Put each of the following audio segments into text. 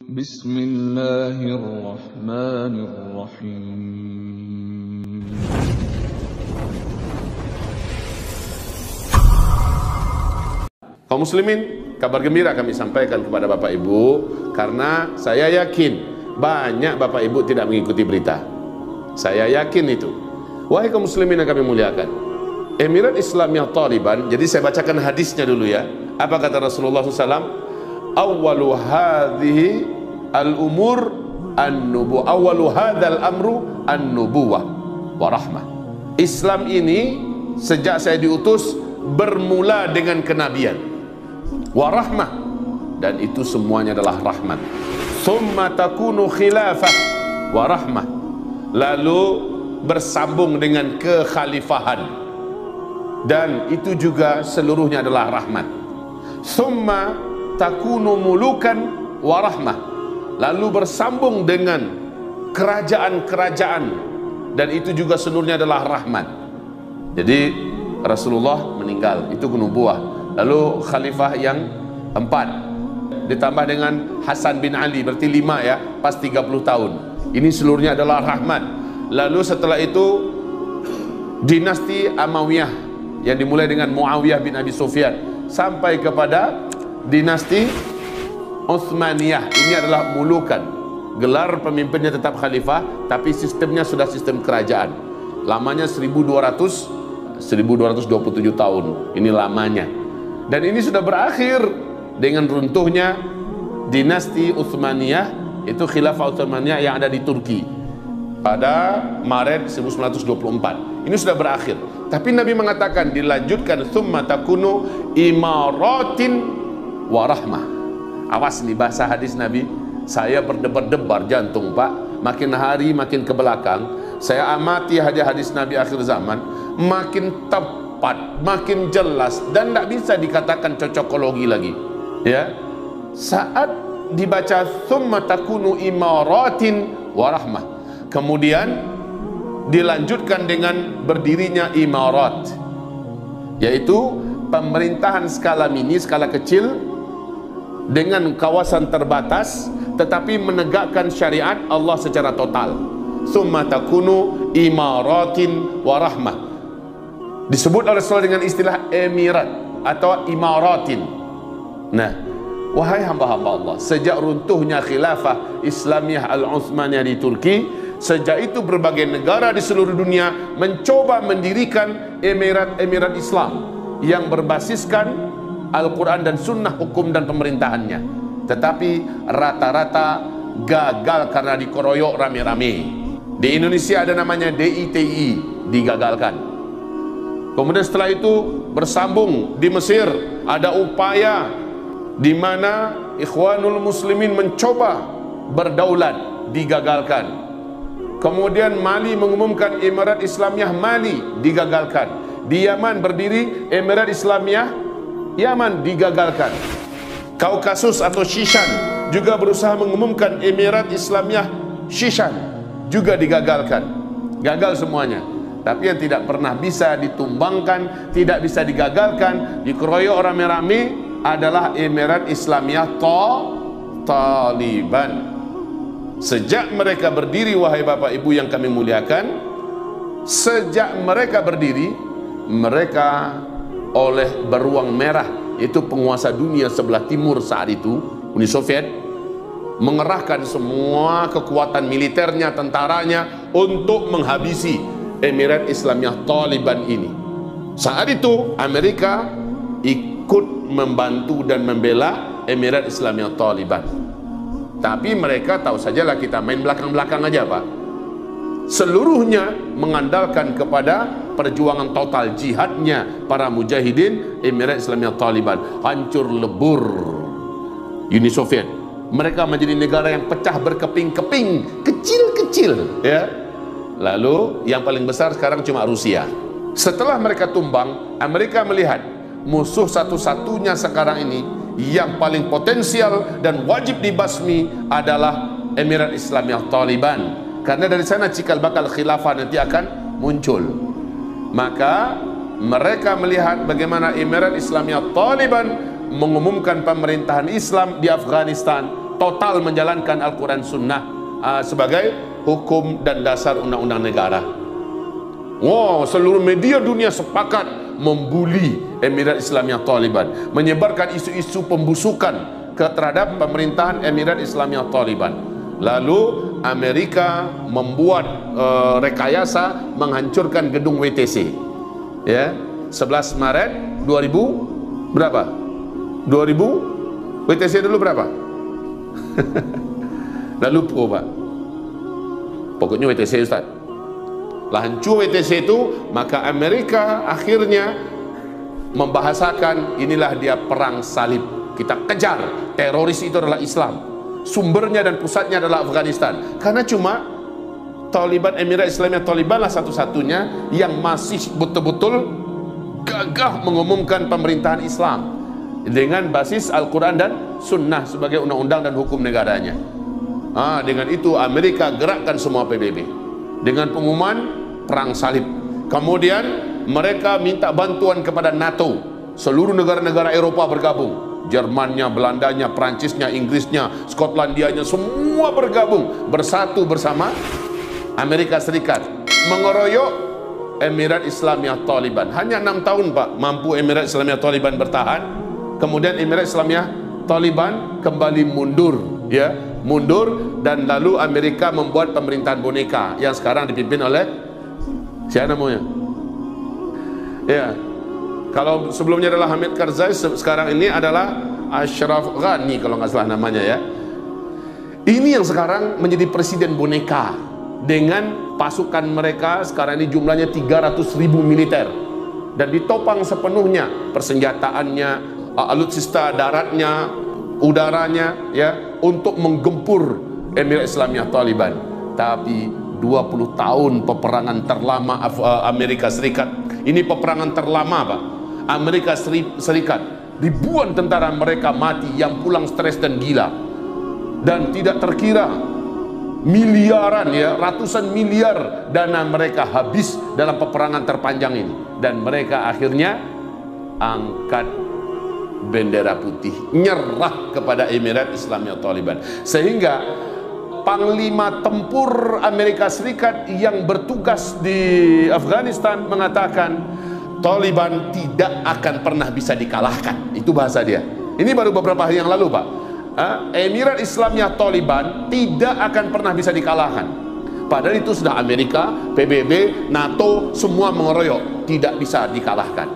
Bismillahirrahmanirrahim. Kaum muslimin, kabar gembira kami sampaikan kepada Bapak Ibu, karena saya yakin banyak Bapak Ibu tidak mengikuti berita. Saya yakin itu. Wahai kaum muslimin yang kami muliakan, Emirat Islamiyah Taliban, jadi saya bacakan hadisnya dulu ya. Apa kata Rasulullah SAW? Awwalu hadhihi al-umur an-nubuwah, awwalu hadzal amru an-nubuwah wa rahmah. Islam ini sejak saya diutus bermula dengan kenabian, wa rahmah, dan itu semuanya adalah rahmat. Thumma takunu khilafah wa rahmah, lalu bersambung dengan kekhalifahan, dan itu juga seluruhnya adalah rahmat. Thumma takunu mulukan wa rahmah, lalu bersambung dengan kerajaan-kerajaan, dan itu juga seluruhnya adalah rahmat. Jadi Rasulullah meninggal, itu nubuwah. Lalu khalifah yang 4 ditambah dengan Hasan bin Ali, berarti 5 ya, pas 30 tahun. Ini seluruhnya adalah rahmat. Lalu setelah itu dinasti Amawiyah yang dimulai dengan Muawiyah bin Abi Sufyan sampai kepada dinasti Utsmaniyah. Ini adalah mulukan, gelar pemimpinnya tetap khalifah, tapi sistemnya sudah sistem kerajaan. Lamanya 1227 tahun, ini lamanya. Dan ini sudah berakhir dengan runtuhnya dinasti Utsmaniyah, itu khilafah Utsmaniyah yang ada di Turki pada Maret 1924. Ini sudah berakhir. Tapi Nabi mengatakan dilanjutkan, tsumma takunu imaratin wa rahmah. Awas nih bahasa hadis Nabi, saya berdebar-debar jantung Pak, makin hari makin ke belakang saya amati hadis Nabi akhir zaman, makin tepat, makin jelas, dan tidak bisa dikatakan cocokologi lagi ya. Saat dibaca tsumma takunu imaratin wa rahmah, kemudian dilanjutkan dengan berdirinya imarat, yaitu pemerintahan skala mini, skala kecil, dengan kawasan terbatas tetapi menegakkan syariat Allah secara total. Tsumma takunu imaratin wa rahmah, disebut oleh Rasul dengan istilah emirat atau imaratin. Nah, wahai hamba-hamba Allah, sejak runtuhnya khilafah Islamiyah Al-Utsmaniyah di Turki, sejak itu berbagai negara di seluruh dunia mencoba mendirikan emirat Islam yang berbasiskan Al-Quran dan Sunnah hukum dan pemerintahannya, tetapi rata-rata gagal karena dikeroyok rame-rame. Di Indonesia ada namanya DITI, digagalkan. Kemudian setelah itu bersambung di Mesir, ada upaya di mana Ikhwanul Muslimin mencoba berdaulat, digagalkan. Kemudian Mali mengumumkan Emirat Islamiyah Mali, digagalkan. Di Yaman berdiri Emirat Islamiyah Yaman, digagalkan. Kaukasus atau Shishan juga berusaha mengumumkan Emirat Islamiyah Shishan, juga digagalkan. Gagal semuanya. Tapi yang tidak pernah bisa ditumbangkan, tidak bisa digagalkan, dikeroyok rame-rame adalah Emirat Islamiyah Taliban. Sejak mereka berdiri, wahai Bapak Ibu yang kami muliakan, sejak mereka berdiri, mereka oleh beruang merah, yaitu penguasa dunia sebelah timur saat itu, Uni Soviet, mengerahkan semua kekuatan militernya, tentaranya untuk menghabisi Emirat Islamiyah Taliban ini. Saat itu Amerika ikut membantu dan membela Emirat Islamiyah Taliban. Tapi mereka tahu sajalah kita main belakang-belakang aja Pak. Seluruhnya mengandalkan kepada perjuangan total jihadnya para mujahidin Emirat Islamiyah Taliban. Hancur lebur Uni Soviet. Mereka menjadi negara yang pecah berkeping-keping, kecil-kecil ya. Lalu yang paling besar sekarang cuma Rusia. Setelah mereka tumbang, Amerika melihat musuh satu-satunya sekarang ini yang paling potensial dan wajib dibasmi adalah Emirat Islamiyah Taliban, karena dari sana cikal bakal khilafah nanti akan muncul. Maka mereka melihat bagaimana Emirat Islamiyah Taliban mengumumkan pemerintahan Islam di Afghanistan, total menjalankan Al-Quran Sunnah sebagai hukum dan dasar undang-undang negara. Wow, seluruh media dunia sepakat membuli Emirat Islamiyah Taliban, menyebarkan isu-isu pembusukan terhadap pemerintahan Emirat Islamiyah Taliban. Lalu Amerika membuat rekayasa menghancurkan gedung WTC. Ya, 11 Maret 2000 berapa? 2000 WTC dulu berapa? Lalu Pak. Pokoknya WTC Ustaz. Lah hancur WTC itu, maka Amerika akhirnya membahasakan inilah dia perang salib. Kita kejar teroris itu adalah Islam. Sumbernya dan pusatnya adalah Afghanistan. Karena cuma Taliban, Emirat Islamiyah Taliban lah satu-satunya yang masih betul-betul gagah mengumumkan pemerintahan Islam dengan basis Al-Quran dan Sunnah sebagai undang-undang dan hukum negaranya. Dengan itu Amerika gerakkan semua PBB dengan pengumuman perang salib. Kemudian mereka minta bantuan kepada NATO. Seluruh negara-negara Eropa bergabung. Jermannya, Belandanya, Prancisnya, Inggrisnya, Skotlandianya, semua bergabung bersatu bersama Amerika Serikat mengeroyok Emirat Islamiyah Taliban. Hanya 6 tahun Pak mampu Emirat Islamiyah Taliban bertahan. Kemudian Emirat Islamiyah Taliban kembali mundur, ya, mundur, dan lalu Amerika membuat pemerintahan boneka yang sekarang dipimpin oleh siapa namanya? Ya, kalau sebelumnya adalah Hamid Karzai, sekarang ini adalah Ashraf Ghani kalau nggak salah namanya, ya. Ini yang sekarang menjadi presiden boneka dengan pasukan mereka sekarang ini jumlahnya 300.000 militer dan ditopang sepenuhnya persenjataannya, alutsista daratnya, udaranya, ya, untuk menggempur Emirat Islamiyah Taliban. Tapi 20 tahun peperangan terlama Amerika Serikat. Ini peperangan terlama Pak. Amerika Serikat, ribuan tentara mereka mati yang pulang stres dan gila. Dan tidak terkira miliaran, ya, ratusan miliar dana mereka habis dalam peperangan terpanjang ini. Dan mereka akhirnya angkat bendera putih, nyerah kepada Emirat Islamiyah Taliban. Sehingga Panglima Tempur Amerika Serikat yang bertugas di Afghanistan mengatakan Taliban tidak akan pernah bisa dikalahkan. Itu bahasa dia. Ini baru beberapa hari yang lalu Pak. Emirat Islamiyah Taliban tidak akan pernah bisa dikalahkan. Padahal itu sudah Amerika, PBB, NATO semua mengeroyok, tidak bisa dikalahkan.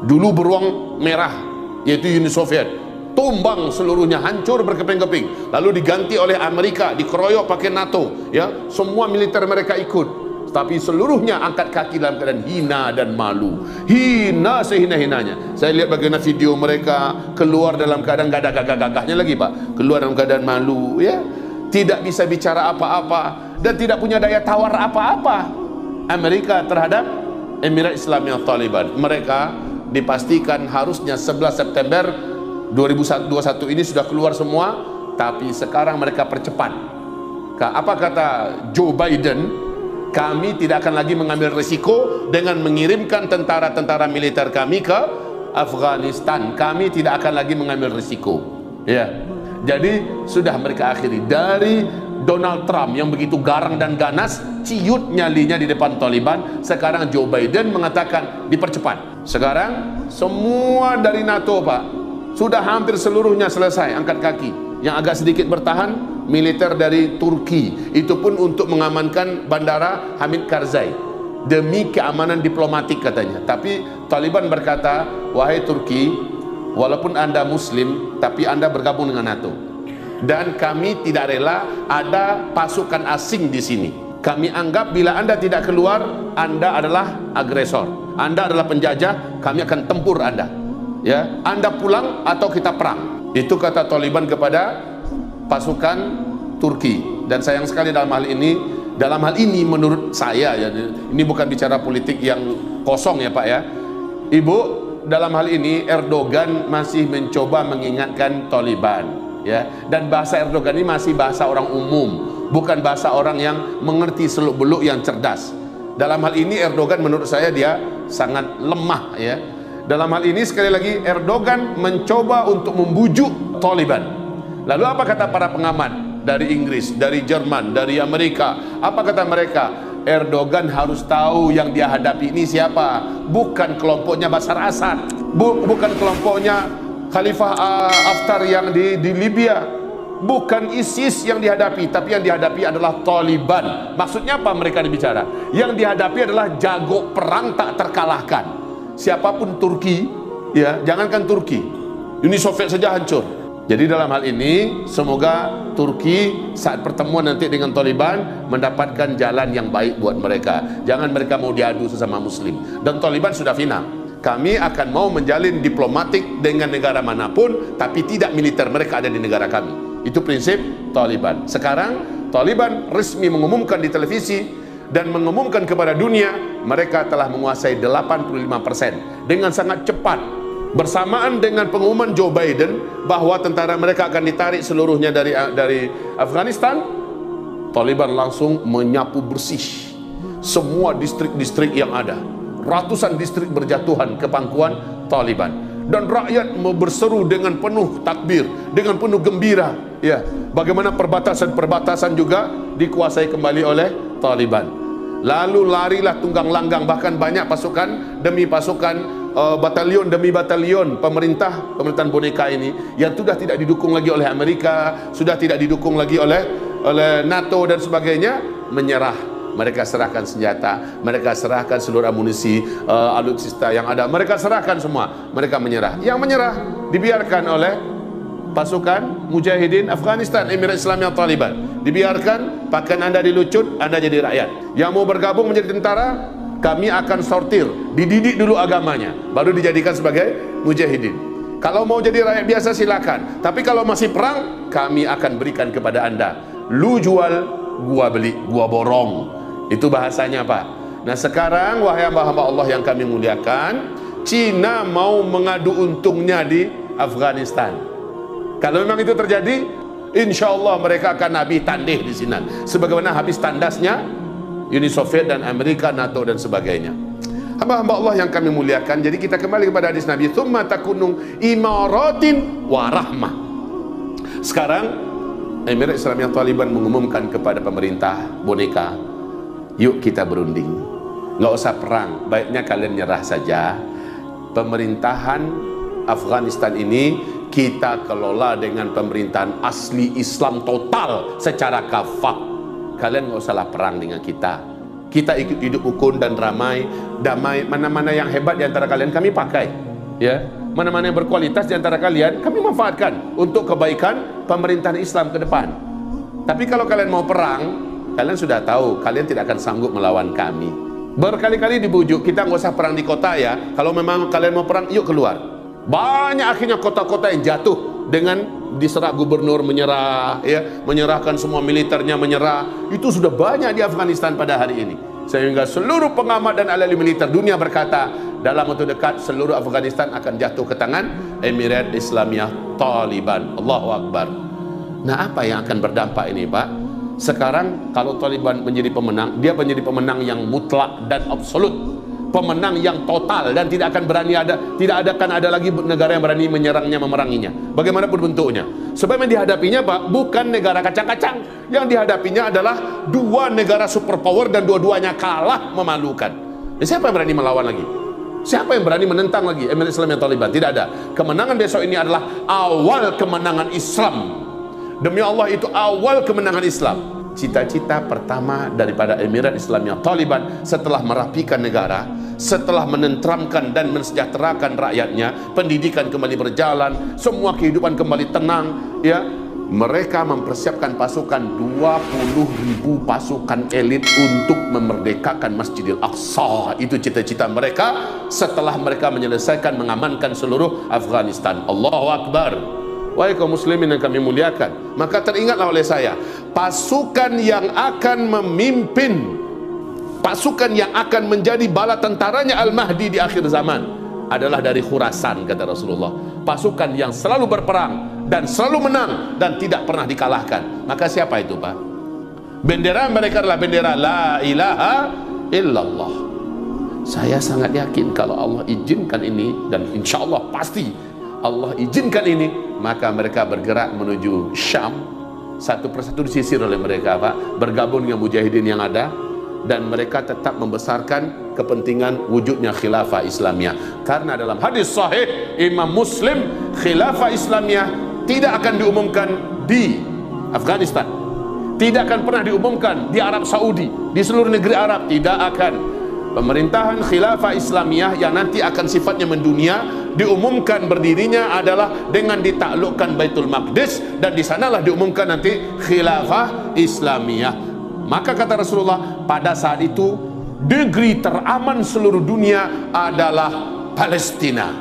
Dulu beruang merah yaitu Uni Soviet tumbang seluruhnya, hancur berkeping-keping, lalu diganti oleh Amerika, dikeroyok pakai NATO, ya, semua militer mereka ikut. Tapi seluruhnya angkat kaki dalam keadaan hina dan malu, hina sehina-hinanya. Saya lihat bagaimana video mereka keluar dalam keadaan gak ada gagah-gagahnya lagi Pak, keluar dalam keadaan malu, ya, tidak bisa bicara apa-apa dan tidak punya daya tawar apa-apa Amerika terhadap Emirat Islamiyah Taliban. Mereka dipastikan harusnya 11 September 2021 ini sudah keluar semua, tapi sekarang mereka percepat. Apa kata Joe Biden? Kami tidak akan lagi mengambil risiko dengan mengirimkan tentara-tentara militer kami ke Afghanistan. Kami tidak akan lagi mengambil risiko, ya. Jadi sudah mereka akhiri. Dari Donald Trump yang begitu garang dan ganas, ciut nyalinya di depan Taliban, sekarang Joe Biden mengatakan dipercepat. Sekarang semua dari NATO Pak, sudah hampir seluruhnya selesai angkat kaki. Yang agak sedikit bertahan militer dari Turki, itu pun untuk mengamankan bandara Hamid Karzai demi keamanan diplomatik katanya. Tapi Taliban berkata, wahai Turki, walaupun Anda Muslim, tapi Anda bergabung dengan NATO, dan kami tidak rela ada pasukan asing di sini. Kami anggap bila Anda tidak keluar, Anda adalah agresor, Anda adalah penjajah, kami akan tempur Anda, ya. Anda pulang atau kita perang. Itu kata Taliban kepada pasukan Turki. Dan sayang sekali dalam hal ini menurut saya, ya, ini bukan bicara politik yang kosong ya Pak, ya, Ibu, dalam hal ini Erdogan masih mencoba mengingatkan Taliban, ya, dan bahasa Erdogan ini masih bahasa orang umum, bukan bahasa orang yang mengerti seluk-beluk yang cerdas. Dalam hal ini Erdogan menurut saya dia sangat lemah, ya. Dalam hal ini sekali lagi Erdogan mencoba untuk membujuk Taliban Lalu apa kata para pengamat dari Inggris, dari Jerman, dari Amerika? Apa kata mereka? Erdogan harus tahu yang dia hadapi ini siapa. Bukan kelompoknya Bashar Assad, bukan kelompoknya Khalifah Haftar yang di Libya, bukan ISIS yang dihadapi, tapi yang dihadapi adalah Taliban. Maksudnya apa mereka bicara? Yang dihadapi adalah jago perang tak terkalahkan. Siapapun Turki, ya, jangankan Turki, Uni Soviet saja hancur. Jadi dalam hal ini semoga Turki saat pertemuan nanti dengan Taliban mendapatkan jalan yang baik buat mereka. Jangan mereka mau diadu sesama muslim. Dan Taliban sudah final. Kami akan mau menjalin diplomatik dengan negara manapun, tapi tidak militer mereka ada di negara kami. Itu prinsip Taliban. Sekarang Taliban resmi mengumumkan di televisi dan mengumumkan kepada dunia mereka telah menguasai 85% dengan sangat cepat. Bersamaan dengan pengumuman Joe Biden bahwa tentara mereka akan ditarik seluruhnya dari Afghanistan, Taliban langsung menyapu bersih semua distrik-distrik yang ada. Ratusan distrik berjatuhan ke pangkuan Taliban, dan rakyat berseru dengan penuh takbir, dengan penuh gembira. Ya, bagaimana perbatasan-perbatasan juga dikuasai kembali oleh Taliban. Lalu larilah tunggang langgang, bahkan banyak pasukan demi pasukan, batalion demi batalion pemerintahan boneka ini yang sudah tidak didukung lagi oleh Amerika, sudah tidak didukung lagi oleh NATO dan sebagainya, menyerah. Mereka serahkan senjata, mereka serahkan seluruh amunisi, alutsista yang ada, mereka serahkan semua, mereka menyerah. Yang menyerah dibiarkan oleh pasukan Mujahidin Afghanistan, Emirat Islamiyah Taliban. Dibiarkan, pakaian Anda dilucut, Anda jadi rakyat. Yang mau bergabung menjadi tentara, kami akan sortir, dididik dulu agamanya, baru dijadikan sebagai mujahidin. Kalau mau jadi rakyat biasa silakan, tapi kalau masih perang, kami akan berikan kepada Anda. Lu jual, gua beli, gua borong. Itu bahasanya, Pak. Nah sekarang wahai hamba-hamba Allah yang kami muliakan, Cina mau mengadu untungnya di Afghanistan. Kalau memang itu terjadi, insya Allah mereka akan habis tandih di sini, sebagaimana habis tandasnya Uni Soviet dan Amerika, NATO dan sebagainya. Hamba-hamba Allah yang kami muliakan, jadi kita kembali kepada hadis Nabi, tsumma takunung imaratin wa rahmah. Sekarang Emirat Islamiyah Taliban mengumumkan kepada pemerintah boneka, yuk kita berunding, nggak usah perang, baiknya kalian nyerah saja. Pemerintahan Afghanistan ini kita kelola dengan pemerintahan asli Islam total secara kafah. Kalian nggak usahlah perang dengan kita. Kita ikut hidup rukun dan damai. Mana-mana yang hebat di antara kalian kami pakai, ya. Mana-mana yang berkualitas di antara kalian kami manfaatkan untuk kebaikan pemerintahan Islam ke depan. Tapi kalau kalian mau perang, kalian sudah tahu kalian tidak akan sanggup melawan kami. Berkali-kali dibujuk, kita nggak usah perang di kota ya. Kalau memang kalian mau perang, yuk keluar. Banyak akhirnya kota-kota yang jatuh dengan diserah gubernur menyerah, ya, menyerahkan semua militernya menyerah. Itu sudah banyak di Afghanistan pada hari ini, sehingga seluruh pengamat dan ahli militer dunia berkata dalam waktu dekat seluruh Afghanistan akan jatuh ke tangan Emirat Islamiyah Taliban. Allahu Akbar. Nah apa yang akan berdampak ini, Pak? Sekarang kalau Taliban menjadi pemenang, dia menjadi pemenang yang mutlak dan absolut, pemenang yang total, dan tidak akan ada lagi negara yang berani menyerangnya, memeranginya, bagaimanapun bentuknya. Sebab yang dihadapinya, Pak, bukan negara kacang-kacang. Yang dihadapinya adalah dua negara superpower dan dua-duanya kalah memalukan. Siapa yang berani melawan lagi? Siapa yang berani menentang lagi Emirat Islamiyah Taliban? Tidak ada. Kemenangan besok ini adalah awal kemenangan Islam. Demi Allah, itu awal kemenangan Islam. Cita-cita pertama daripada Emirat Islamiyah Taliban setelah merapikan negara, setelah menenteramkan dan mensejahterakan rakyatnya, pendidikan kembali berjalan, semua kehidupan kembali tenang, ya, mereka mempersiapkan pasukan 20.000 pasukan elit untuk memerdekakan Masjidil Aqsa. Itu cita-cita mereka setelah mereka menyelesaikan mengamankan seluruh Afghanistan. Allahu Akbar. Wahai kaum muslimin yang kami muliakan, maka teringatlah oleh saya, pasukan yang akan memimpin, pasukan yang akan menjadi bala tentaranya Al-Mahdi di akhir zaman adalah dari Khurasan, kata Rasulullah. Pasukan yang selalu berperang dan selalu menang dan tidak pernah dikalahkan. Maka siapa itu, Pak? Bendera mereka adalah bendera La ilaha illallah. Saya sangat yakin kalau Allah izinkan ini, dan insya Allah pasti Allah izinkan ini, maka mereka bergerak menuju Syam. Satu persatu disisir oleh mereka, Pak, bergabung dengan mujahidin yang ada, dan mereka tetap membesarkan kepentingan wujudnya khilafah Islamiyah. Karena dalam hadis sahih Imam Muslim, khilafah Islamiyah tidak akan diumumkan di Afghanistan, tidak akan pernah diumumkan di Arab Saudi, di seluruh negeri Arab, tidak akan. Pemerintahan khilafah Islamiyah yang nanti akan sifatnya mendunia, diumumkan berdirinya adalah dengan ditaklukkan Baitul Maqdis, dan di sanalah diumumkan nanti khilafah Islamiyah. Maka kata Rasulullah, pada saat itu negeri teraman seluruh dunia adalah Palestina.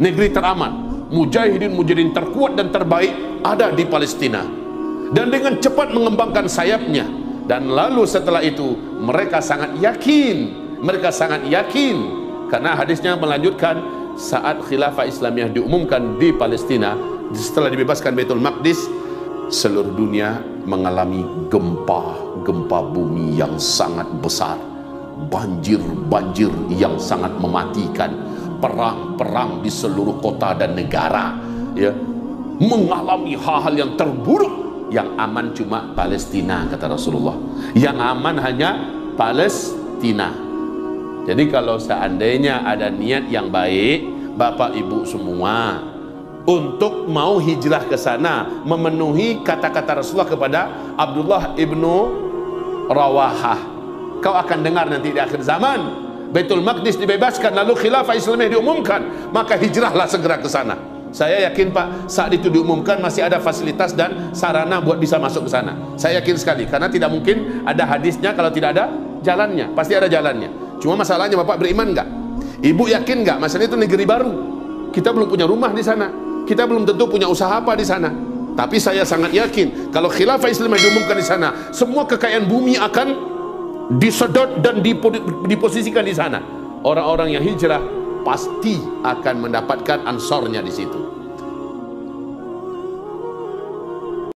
Negeri teraman, mujahidin terkuat dan terbaik ada di Palestina, dan dengan cepat mengembangkan sayapnya. Dan lalu setelah itu mereka sangat yakin, karena hadisnya melanjutkan, saat khilafah Islamiyah diumumkan di Palestina, setelah dibebaskan Baitul Maqdis, seluruh dunia mengalami gempa bumi yang sangat besar, banjir yang sangat mematikan, perang di seluruh kota dan negara, ya, mengalami hal-hal yang terburuk. Yang aman cuma Palestina, kata Rasulullah. Yang aman hanya Palestina. Jadi kalau seandainya ada niat yang baik, Bapak Ibu semua, untuk mau hijrah ke sana, memenuhi kata-kata Rasulullah kepada Abdullah ibnu Rawahah, kau akan dengar nanti di akhir zaman Baitul Maqdis dibebaskan, lalu khilafah Islamiyah diumumkan, maka hijrahlah segera ke sana. Saya yakin, Pak, saat itu diumumkan masih ada fasilitas dan sarana buat bisa masuk ke sana. Saya yakin sekali, karena tidak mungkin ada hadisnya kalau tidak ada jalannya. Pasti ada jalannya. Cuma masalahnya, Bapak beriman nggak? Ibu yakin nggak? Masalah itu negeri baru. Kita belum punya rumah di sana. Kita belum tentu punya usaha apa di sana. Tapi saya sangat yakin kalau khilafah Islam diumumkan di sana, semua kekayaan bumi akan disedot dan diposisikan di sana. Orang-orang yang hijrah pasti akan mendapatkan ansornya di situ.